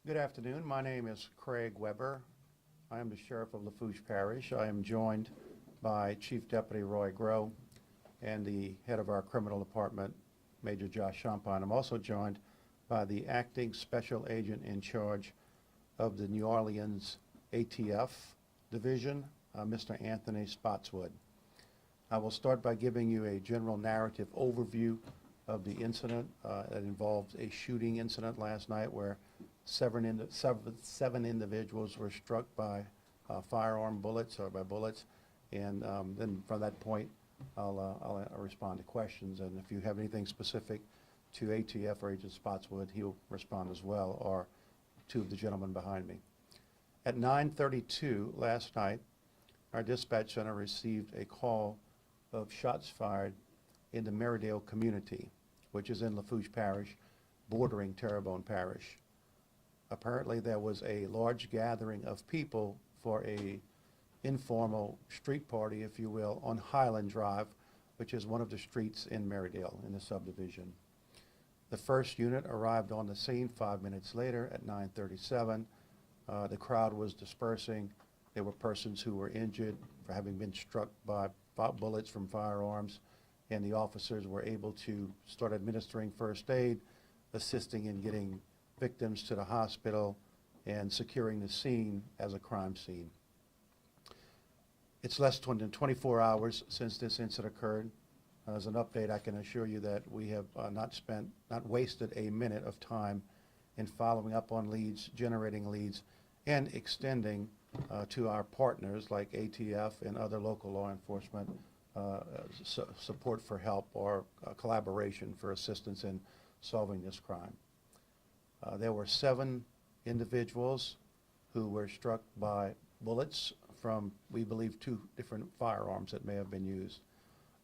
Good afternoon. My name is Craig Weber. I am the Sheriff of Lafourche Parish. I am joined by Chief Deputy Roy Groh and the head of our criminal department, Major Josh Champagne. I'm also joined by the acting special agent in charge of the New Orleans ATF division, Mr. Anthony Spotswood. I will start by giving you a general narrative overview of the incident that involved a shooting incident last night where seven individuals were struck by firearm bullets or by bullets, and then from that point I'll respond to questions, and if you have anything specific to ATF or Agent Spotswood, he'll respond as well, or two of the gentlemen behind me. At 9:32 last night, our dispatch center received a call of shots fired in the Merridale community, which is in Lafourche Parish, bordering Terrebonne Parish. Apparently there was a large gathering of people for a informal street party, if you will, on Highland Drive, which is one of the streets in Merridale in the subdivision. The first unit arrived on the scene 5 minutes later at 9:37. The crowd was dispersing. There were persons who were injured for having been struck by bullets from firearms, and the officers were able to start administering first aid, assisting in getting victims to the hospital and securing the scene as a crime scene. It's less than 24 hours since this incident occurred. As an update, I can assure you that we have not wasted a minute of time in following up on leads, generating leads, and extending to our partners like ATF and other local law enforcement support for help or collaboration for assistance in solving this crime. There were 7 individuals who were struck by bullets from, we believe, 2 different firearms that may have been used.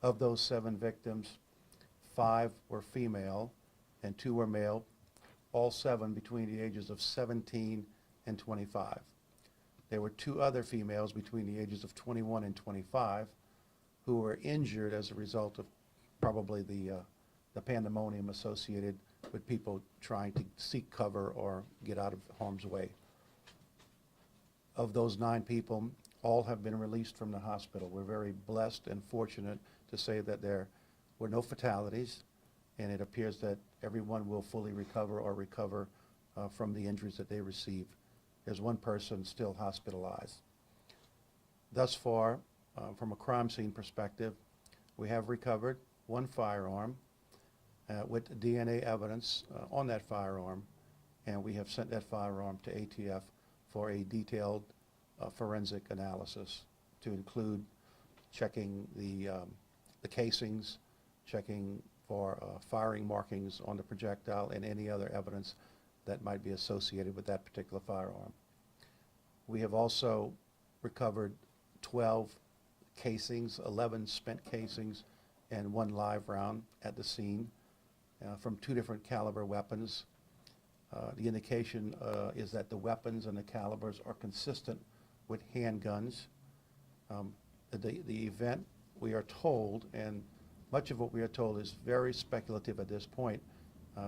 Of those 7 victims, 5 were female and 2 were male, all 7 between the ages of 17 and 25. There were 2 other females between the ages of 21 and 25 who were injured as a result of probably the pandemonium associated with people trying to seek cover or get out of harm's way. Of those 9 people, all have been released from the hospital. We're very blessed and fortunate to say that there were no fatalities, and it appears that everyone will fully recover or recover from the injuries that they received. There's 1 person still hospitalized. Thus far, from a crime scene perspective, we have recovered 1 firearm with DNA evidence on that firearm, and we have sent that firearm to ATF for a detailed forensic analysis to include checking the casings, checking for firing markings on the projectile, and any other evidence that might be associated with that particular firearm. We have also recovered 12 casings, 11 spent casings, and 1 live round at the scene from 2 different caliber weapons. The indication is that the weapons and the calibers are consistent with handguns. The event, we are told, and much of what we are told is very speculative at this point,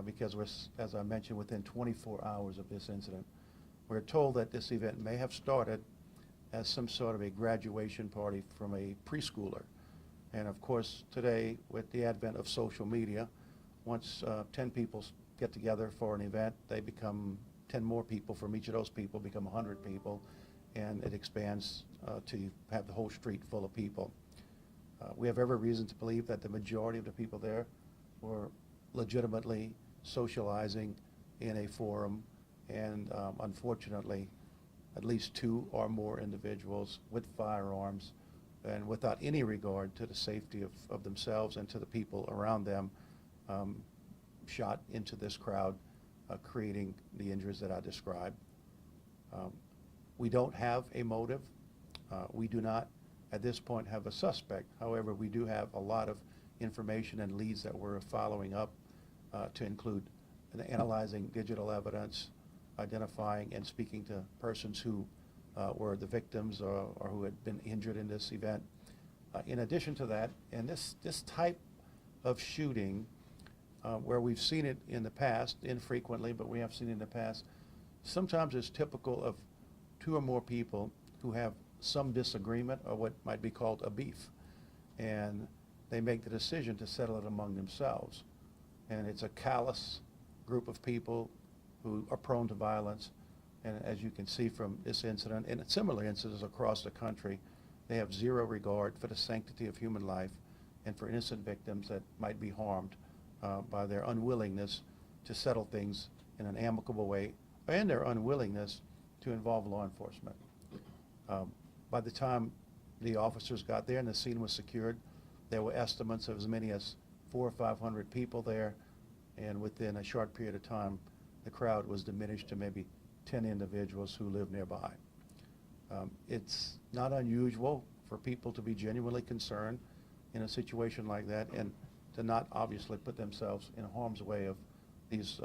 because we're, as I mentioned, within 24 hours of this incident. We're told that this event may have started as some sort of a graduation party from a preschooler. And of course, today, with the advent of social media, once 10 people get together for an event, they become 10 more people. From each of those people become 100 people, and it expands to have the whole street full of people. We have every reason to believe that the majority of the people there were legitimately socializing in a forum, and unfortunately, at least 2 or more individuals with firearms and without any regard to the safety of themselves and to the people around them shot into this crowd, creating the injuries that I described. We don't have a motive. We do not, at this point, have a suspect. However, we do have a lot of information and leads that we're following up to include analyzing digital evidence, identifying and speaking to persons who were the victims or who had been injured in this event. In addition to that, and this type of shooting, where we've seen it in the past, infrequently, but we have seen it in the past, sometimes it's typical of two or more people who have some disagreement or what might be called a beef. And they make the decision to settle it among themselves. And it's a callous group of people who are prone to violence. And as you can see from this incident and similar incidents across the country, they have zero regard for the sanctity of human life and for innocent victims that might be harmed by their unwillingness to settle things in an amicable way and their unwillingness to involve law enforcement. By the time the officers got there and the scene was secured, there were estimates of as many as 400 or 500 people there, and within a short period of time, the crowd was diminished to maybe 10 individuals who lived nearby. It's not unusual for people to be genuinely concerned in a situation like that and to not obviously put themselves in harm's way of these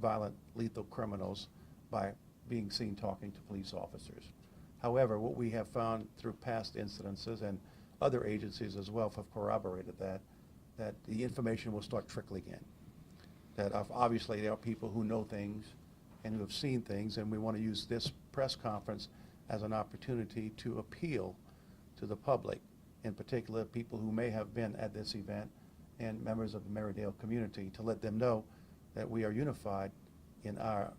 violent, lethal criminals by being seen talking to police officers. However, what we have found through past incidences, and other agencies as well have corroborated that the information will start trickling in. That obviously there are people who know things and who have seen things, and we want to use this press conference as an opportunity to appeal to the public, in particular people who may have been at this event and members of the Merrydale community, to let them know that we are unified in our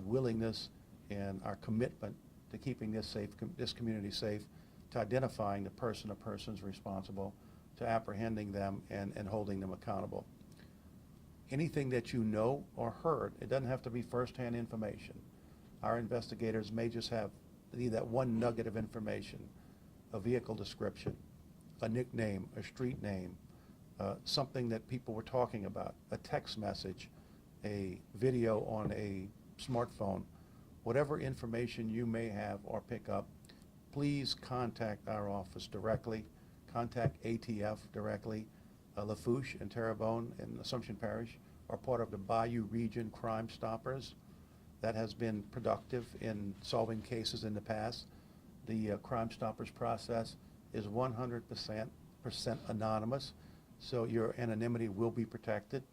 willingness and our commitment to keeping this community safe, to identifying the person or persons responsible, to apprehending them and holding them accountable. Anything that you know or heard, it doesn't have to be firsthand information. Our investigators may just have that one nugget of information, a vehicle description, a nickname, a street name, something that people were talking about, a text message, a video on a smartphone. Whatever information you may have or pick up, please contact our office directly. Contact ATF directly. Lafourche and Terrebonne and Assumption Parish are part of the Bayou Region Crime Stoppers. That has been productive in solving cases in the past. The Crime Stoppers process is 100% anonymous, so your anonymity will be protected.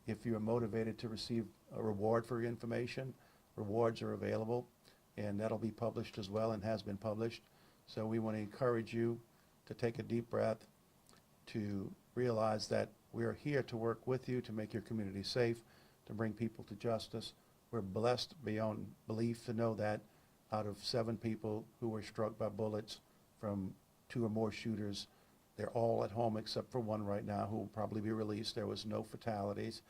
If you're motivated to receive a reward for your information, rewards are available, and that'll be published as well and has been published. So we want to encourage you to take a deep breath, to realize that we're here to work with you to make your community safe, to bring people to justice. We're blessed beyond belief to know that out of 7 people who were struck by bullets from 2 or more shooters, they're all at home except for one right now who will probably be released. There was no fatalities,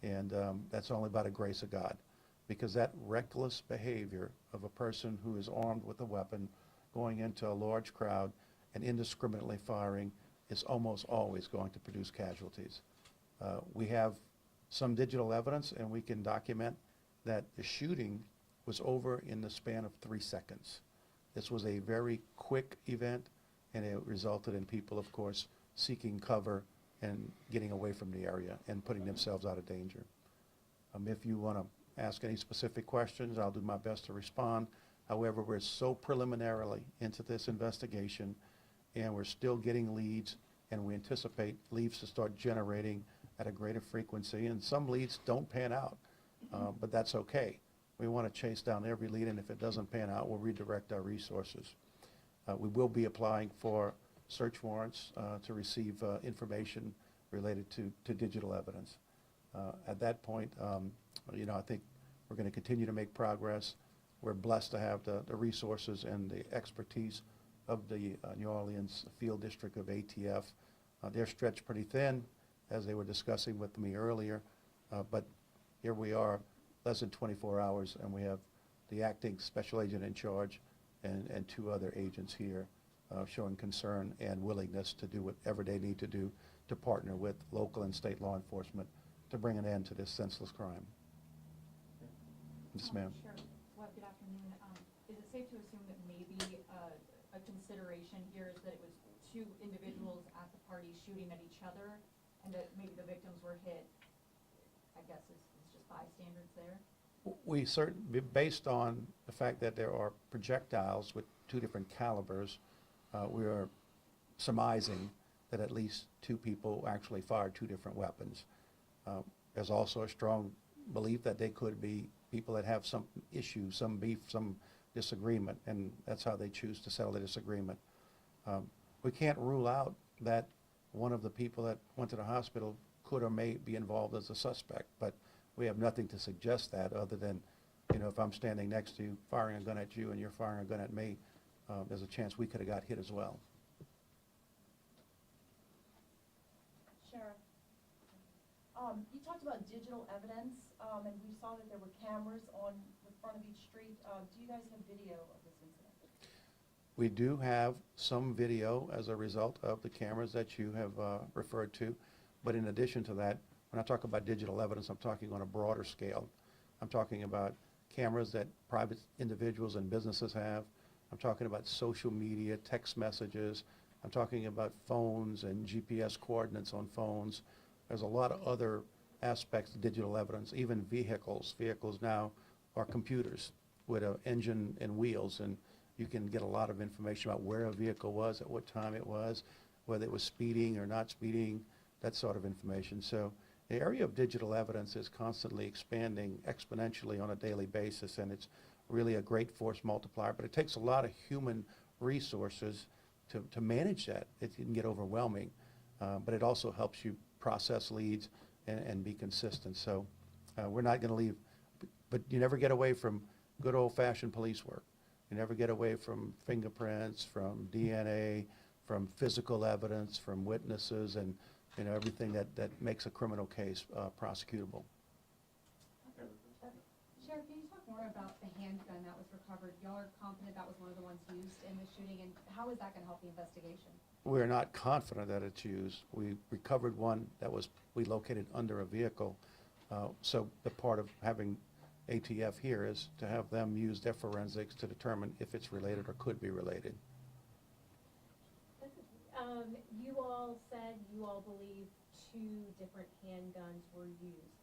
and that's only by the grace of God, because that reckless behavior of a person who is armed with a weapon going into a large crowd and indiscriminately firing is almost always going to produce casualties. We have some digital evidence, and we can document that the shooting was over in the span of 3 seconds. This was a very quick event, and it resulted in people, of course, seeking cover and getting away from the area and putting themselves out of danger. If you want to ask any specific questions, I'll do my best to respond. However, we're so preliminarily into this investigation, and we're still getting leads, and we anticipate leads to start generating at a greater frequency, and some leads don't pan out, but that's okay. We want to chase down every lead, and if it doesn't pan out, we'll redirect our resources. We will be applying for search warrants to receive information related to digital evidence. At that point, I think we're going to continue to make progress. We're blessed to have the resources and the expertise of the New Orleans Field District of ATF. They're stretched pretty thin, as they were discussing with me earlier, but here we are, less than 24 hours, and we have the acting special agent in charge and 2 other agents here showing concern and willingness to do whatever they need to do to partner with local and state law enforcement to bring an end to this senseless crime. Yes, ma'am. Sure. Well, good afternoon. Is it safe to assume that maybe a consideration here is that it was 2 individuals at the party shooting at each other, and that maybe the victims were hit, I guess it's just bystanders there? We certainly, based on the fact that there are projectiles with 2 different calibers, we are surmising that at least 2 people actually fired 2 different weapons. There's also a strong belief that they could be people that have some issue, some beef, some disagreement, and that's how they choose to settle the disagreement. We can't rule out that one of the people that went to the hospital could or may be involved as a suspect, but we have nothing to suggest that other than, if I'm standing next to you, firing a gun at you, and you're firing a gun at me, there's a chance we could have got hit as well. Sheriff, you talked about digital evidence, and we saw that there were cameras on the front of each street. Do you guys have video of this incident? We do have some video as a result of the cameras that you have referred to, but in addition to that, when I talk about digital evidence, I'm talking on a broader scale. I'm talking about cameras that private individuals and businesses have. I'm talking about social media, text messages. I'm talking about phones and GPS coordinates on phones. There's a lot of other aspects of digital evidence, even vehicles. Vehicles now are computers with an engine and wheels, and you can get a lot of information about where a vehicle was, at what time it was, whether it was speeding or not speeding, that sort of information. So the area of digital evidence is constantly expanding exponentially on a daily basis, and it's really a great force multiplier, but it takes a lot of human resources to manage that. It can get overwhelming, but it also helps you process leads and be consistent. So we're not going to leave, but you never get away from good old-fashioned police work. You never get away from fingerprints, from DNA, from physical evidence, from witnesses, and everything that makes a criminal case prosecutable. Sheriff, can you talk more about the handgun that was recovered? Y'all are confident that was one of the ones used in the shooting, and how is that going to help the investigation? We're not confident that it's used. We recovered one that we located under a vehicle. So the part of having ATF here is to have them use their forensics to determine if it's related or could be related. You all said you all believe 2 different handguns were used.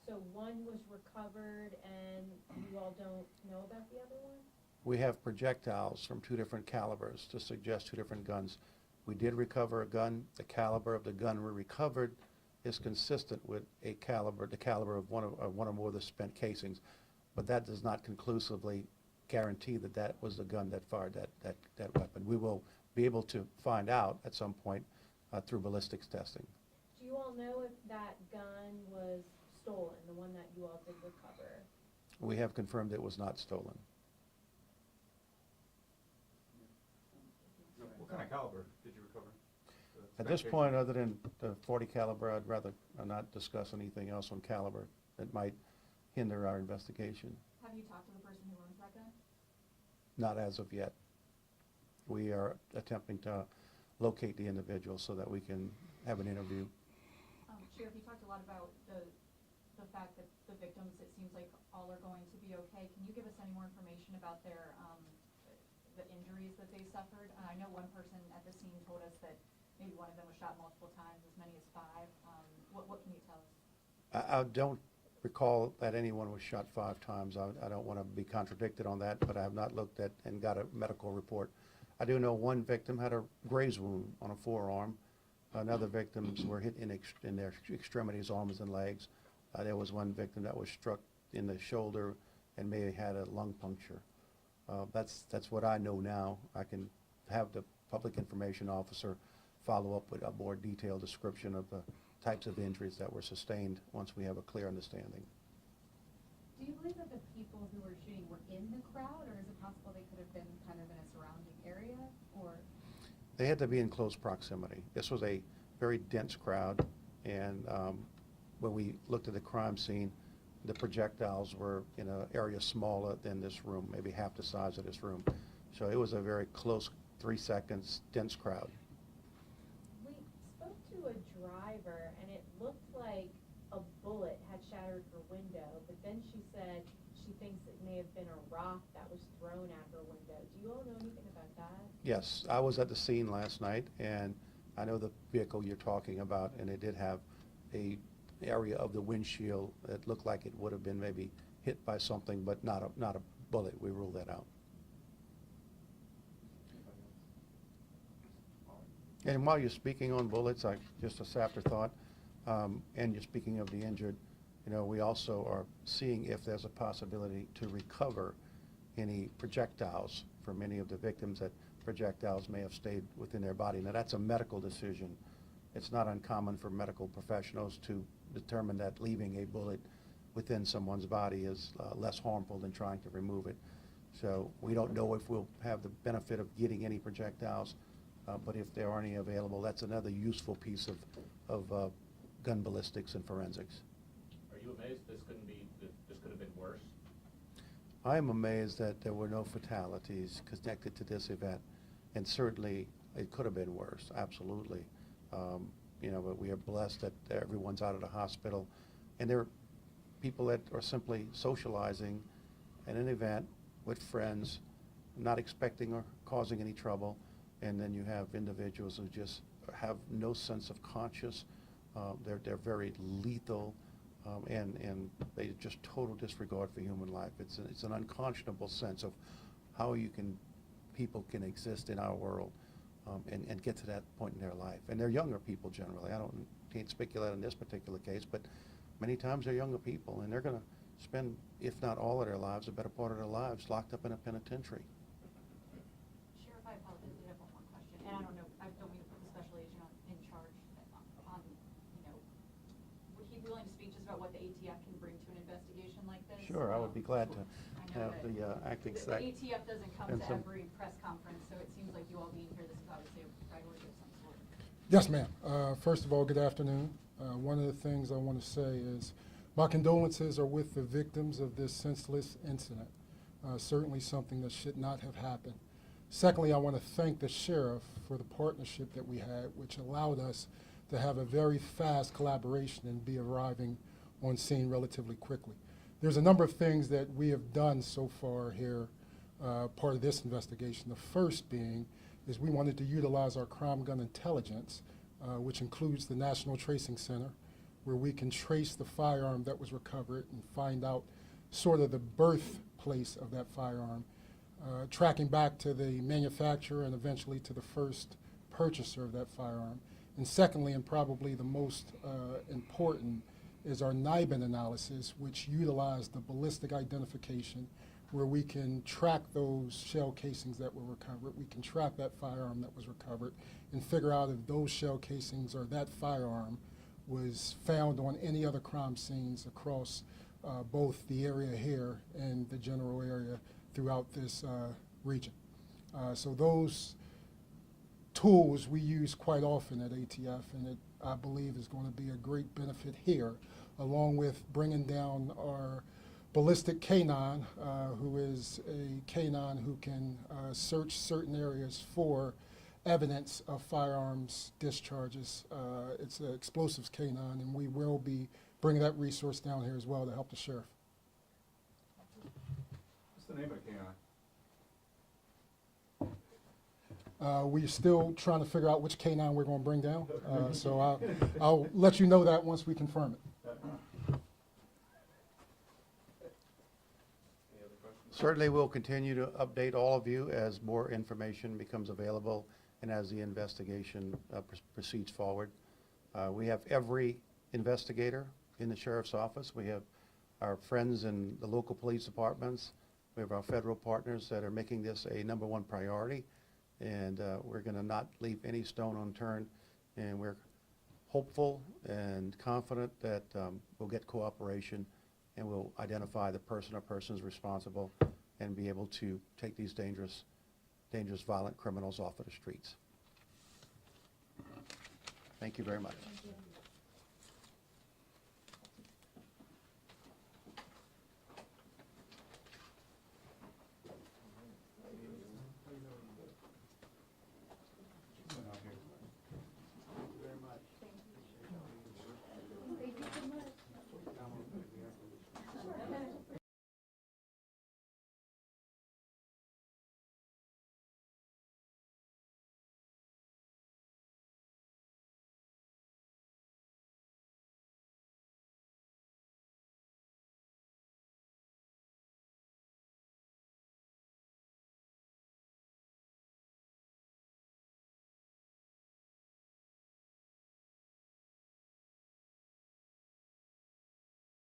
So one was recovered and you all don't know about the other one? We have projectiles from 2 different calibers to suggest 2 different guns. We did recover a gun. The caliber of the gun we recovered is consistent with the caliber of one or more of the spent casings, but that does not conclusively guarantee that that was the gun that fired that weapon. We will be able to find out at some point through ballistics testing. Do you all know if that gun was stolen, the one that you all did recover? We have confirmed it was not stolen. What kind of caliber did you recover? At this point, other than the .40 caliber, I'd rather not discuss anything else on caliber that might hinder our investigation. Have you talked to the person who owns that gun? Not as of yet. We are attempting to locate the individual so that we can have an interview. Sheriff, you talked a lot about the fact that the victims, it seems like all are going to be okay. Can you give us any more information about their the injuries that they suffered? I know one person at the scene told us that maybe one of them was shot multiple times, as many as 5. What can you tell us? I don't recall that anyone was shot 5 times. I don't want to be contradicted on that, but I have not looked at and got a medical report. I do know one victim had a graze wound on a forearm. Another victims were hit in their extremities, arms and legs. There was one victim that was struck in the shoulder and may have had a lung puncture. That's what I know now. I can have the public information officer follow up with a more detailed description of the types of injuries that were sustained once we have a clear understanding. Do you believe that the people who were shooting were in the crowd, or is it possible they could have been kind of in a surrounding area, or? They had to be in close proximity. This was a very dense crowd, and when we looked at the crime scene, the projectiles were in an area smaller than this room, maybe half the size of this room. So it was a very close, 3 seconds, dense crowd. We spoke to a driver and it looked like a bullet had shattered her window, but then she said she thinks it may have been a rock that was thrown at her window. Do you all know anything about that? Yes, I was at the scene last night, and I know the vehicle you're talking about, and it did have a area of the windshield that looked like it would have been maybe hit by something, but not a bullet. We ruled that out. And while you're speaking on bullets, just a afterthought, and you're speaking of the injured, You know, we also are seeing if there's a possibility to recover any projectiles for many of the victims, that projectiles may have stayed within their body. Now, that's a medical decision. It's not uncommon for medical professionals to determine that leaving a bullet within someone's body is less harmful than trying to remove it. So we don't know if we'll have the benefit of getting any projectiles, but if there are any available, that's another useful piece of gun ballistics and forensics. Are you amazed this could have been worse? I am amazed that there were no fatalities connected to this event, and certainly it could have been worse, absolutely. You know, but we are blessed that everyone's out of the hospital, and there are people that are simply socializing at an event with friends, not expecting or causing any trouble, and then you have individuals who just have no sense of conscience. They're very lethal, and they just total disregard for human life. It's an unconscionable sense of how people can exist in our world and get to that point in their life. And they're younger people generally. Can't speculate on this particular case, but many times they're younger people, and they're going to spend, if not all of their lives, a better part of their lives locked up in a penitentiary. Sheriff, I apologize, I have one more question, and I don't know, I don't mean to put the special agent in charge on, you know, would he be willing to speak just about what the ATF can bring to an investigation like this? Sure, I would be glad to I know have that the acting the sec. ATF doesn't come and to some- every press conference, so it seems like you all being here, this is obviously a priority of some sort. Yes, ma'am. First of all, good afternoon. One of the things I want to say is my condolences are with the victims of this senseless incident. Certainly something that should not have happened. Secondly, I want to thank the sheriff for the partnership that we had, which allowed us to have a very fast collaboration and be arriving on scene relatively quickly. There's a number of things that we have done so far here, part of this investigation. The first being is we wanted to utilize our crime gun intelligence, which includes the National Tracing Center, where we can trace the firearm that was recovered and find out sort of the birthplace of that firearm, tracking back to the manufacturer and eventually to the first purchaser of that firearm. And secondly, and probably the most important, is our NIBIN analysis, which utilized the ballistic identification, where we can track those shell casings that were recovered. We can track that firearm that was recovered and figure out if those shell casings or that firearm was found on any other crime scenes across both the area here and the general area throughout this region. So those tools we use quite often at ATF, and it, I believe, is going to be a great benefit here, along with bringing down our ballistic canine, who is a canine who can search certain areas for evidence of firearms discharges. It's an explosives canine, and we will be bringing that resource down here as well to help the sheriff. What's the name of the canine? We're still trying to figure out which canine we're going to bring down, so I'll let you know that once we confirm it. Any other questions? Certainly, we'll continue to update all of you as more information becomes available and as the investigation proceeds forward. We have every investigator in the sheriff's office. We have our friends in the local police departments. We have our federal partners that are making this a #1 priority. And we're going to not leave any stone unturned. And we're hopeful and confident that we'll get cooperation and we'll identify the person or persons responsible and be able to take these dangerous, violent criminals off of the streets. Thank you very much. Thank you.